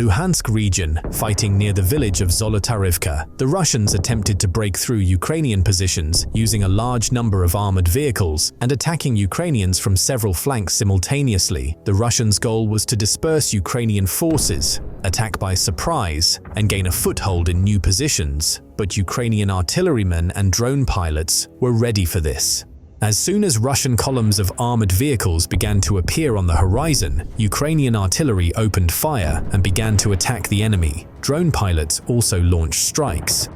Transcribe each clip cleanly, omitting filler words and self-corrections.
Luhansk region, fighting near the village of Zolotarivka, the Russians attempted to break through Ukrainian positions using a large number of armored vehicles and attacking Ukrainians from several flanks simultaneously. The Russians' goal was to disperse Ukrainian forces, attack by surprise, and gain a foothold in new positions, but Ukrainian artillerymen and drone pilots were ready for this. As soon as Russian columns of armored vehicles began to appear on the horizon, Ukrainian artillery opened fire and began to attack the enemy. Drone pilots also launched strikes.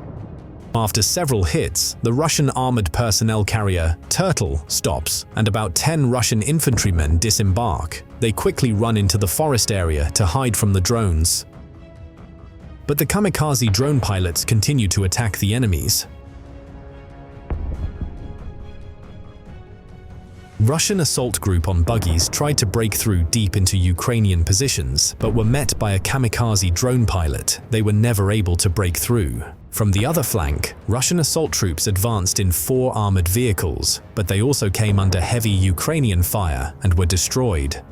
After several hits, the Russian armored personnel carrier, Turtle, stops, and about 10 Russian infantrymen disembark. They quickly run into the forest area to hide from the drones. But the kamikaze drone pilots continue to attack the enemies. Russian assault group on buggies tried to break through deep into Ukrainian positions, but were met by a kamikaze drone pilot. They were never able to break through. From the other flank, Russian assault troops advanced in 4 armored vehicles, but they also came under heavy Ukrainian fire and were destroyed.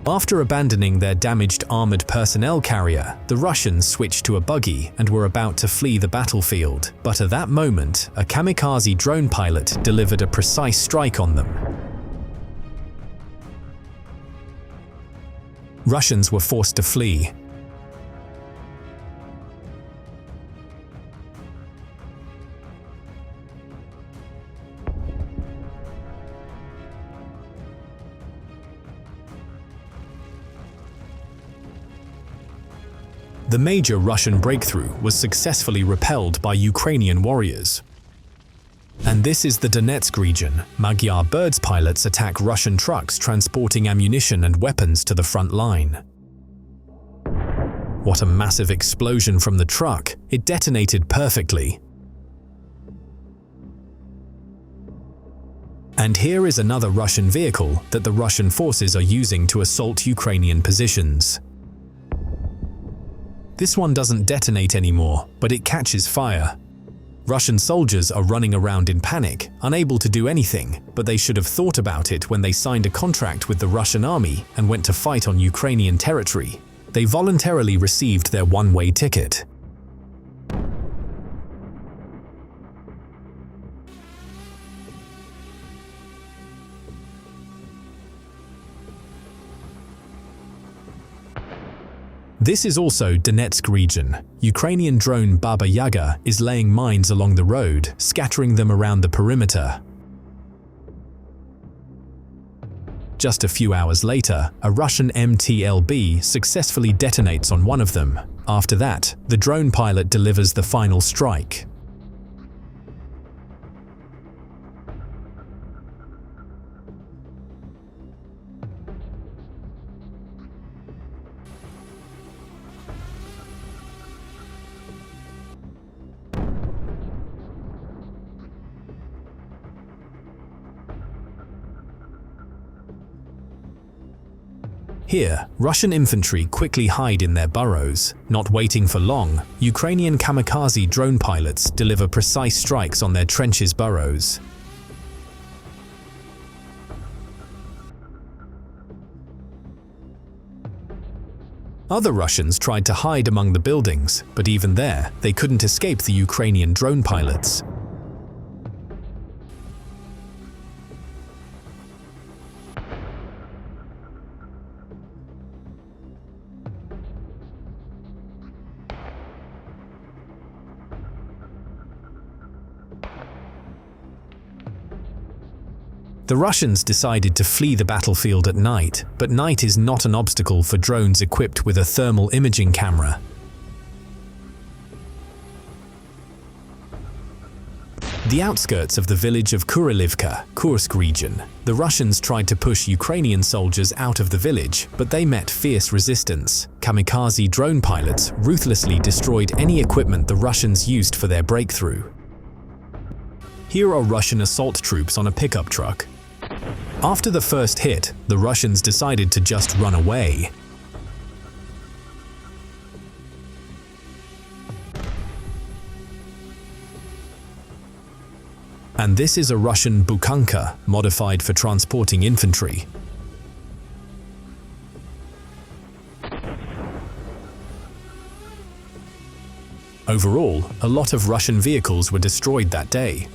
After abandoning their damaged armored personnel carrier, the Russians switched to a buggy and were about to flee the battlefield. But at that moment, a kamikaze drone pilot delivered a precise strike on them. Russians were forced to flee. The major Russian breakthrough was successfully repelled by Ukrainian warriors. And this is the Donetsk region. Magyar Birds pilots attack Russian trucks transporting ammunition and weapons to the front line. What a massive explosion from the truck! It detonated perfectly. And here is another Russian vehicle that the Russian forces are using to assault Ukrainian positions. This one doesn't detonate anymore, but it catches fire. Russian soldiers are running around in panic, unable to do anything, but they should have thought about it when they signed a contract with the Russian army and went to fight on Ukrainian territory. They voluntarily received their one-way ticket. This is also Donetsk region. Ukrainian drone Baba Yaga is laying mines along the road, scattering them around the perimeter. Just a few hours later, a Russian MTLB successfully detonates on one of them. After that, the drone pilot delivers the final strike. Here, Russian infantry quickly hide in their burrows. Not waiting for long, Ukrainian kamikaze drone pilots deliver precise strikes on their trenches' burrows. Other Russians tried to hide among the buildings, but even there, they couldn't escape the Ukrainian drone pilots. The Russians decided to flee the battlefield at night, but night is not an obstacle for drones equipped with a thermal imaging camera. The outskirts of the village of Kurylivka, Kursk region, the Russians tried to push Ukrainian soldiers out of the village, but they met fierce resistance. Kamikaze drone pilots ruthlessly destroyed any equipment the Russians used for their breakthrough. Here are Russian assault troops on a pickup truck. After the first hit, the Russians decided to just run away. And this is a Russian bukhanka, modified for transporting infantry. Overall, a lot of Russian vehicles were destroyed that day.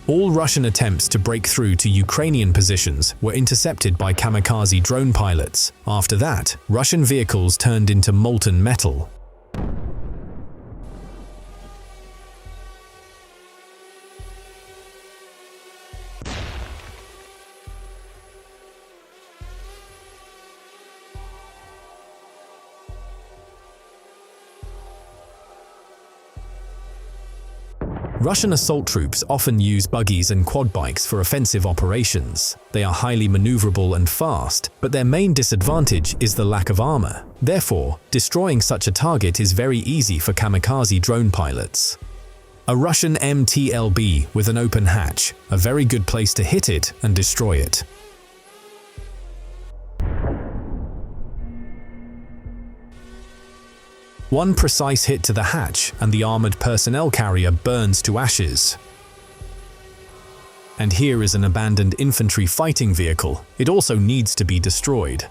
All Russian attempts to break through to Ukrainian positions were intercepted by kamikaze drone pilots. After that, Russian vehicles turned into molten metal. Russian assault troops often use buggies and quad bikes for offensive operations. They are highly maneuverable and fast, but their main disadvantage is the lack of armor. Therefore, destroying such a target is very easy for kamikaze drone pilots. A Russian MTLB with an open hatch, a very good place to hit it and destroy it. One precise hit to the hatch and the armored personnel carrier burns to ashes. And here is an abandoned infantry fighting vehicle. It also needs to be destroyed.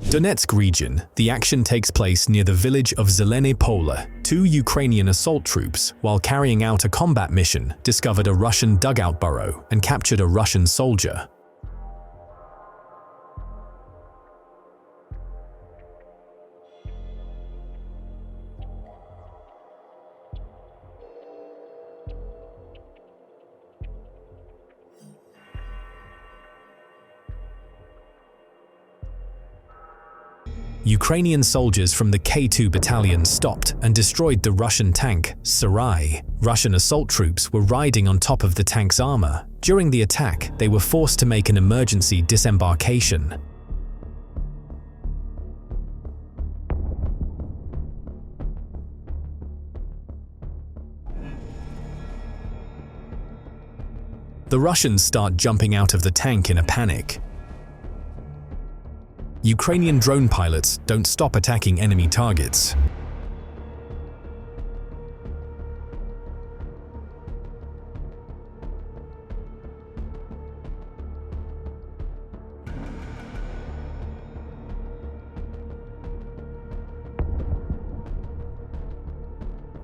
Donetsk region, the action takes place near the village of Zelene Pole. Two Ukrainian assault troops, while carrying out a combat mission, discovered a Russian dugout burrow and captured a Russian soldier. Ukrainian soldiers from the K2 Battalion stopped and destroyed the Russian tank, Sarai. Russian assault troops were riding on top of the tank's armor. During the attack, they were forced to make an emergency disembarkation. The Russians start jumping out of the tank in a panic. Ukrainian drone pilots don't stop attacking enemy targets.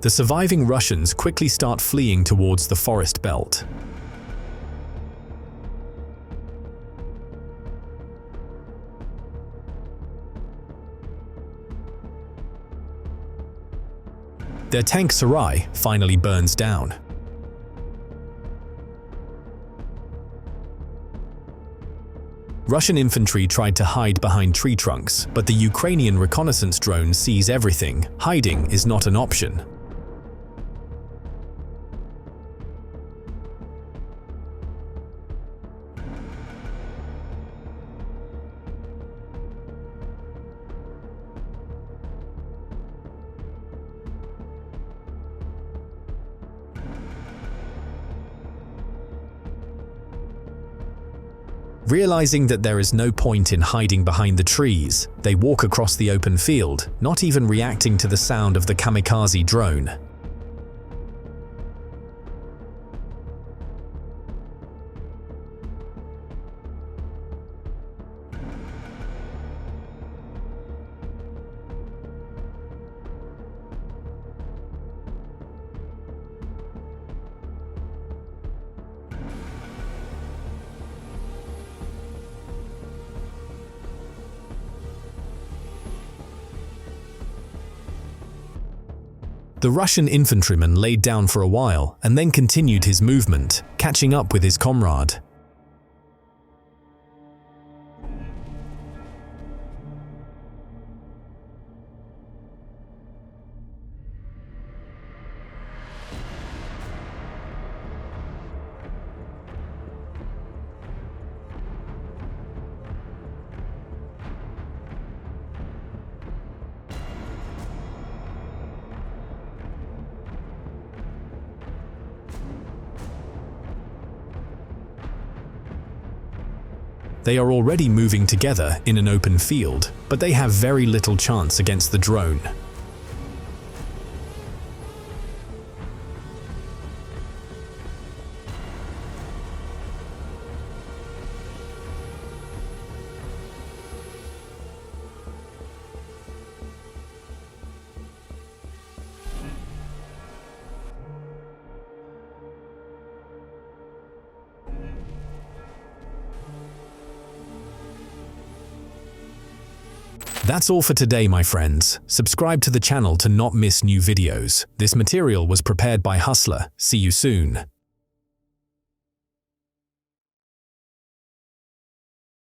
The surviving Russians quickly start fleeing towards the forest belt. Their tank Sarai finally burns down. Russian infantry tried to hide behind tree trunks, but the Ukrainian reconnaissance drone sees everything. Hiding is not an option. Realizing that there is no point in hiding behind the trees, they walk across the open field, not even reacting to the sound of the kamikaze drone. The Russian infantryman laid down for a while and then continued his movement, catching up with his comrade. They are already moving together in an open field, but they have very little chance against the drone. That's all for today, my friends. Subscribe to the channel to not miss new videos. This material was prepared by Hustler. See you soon.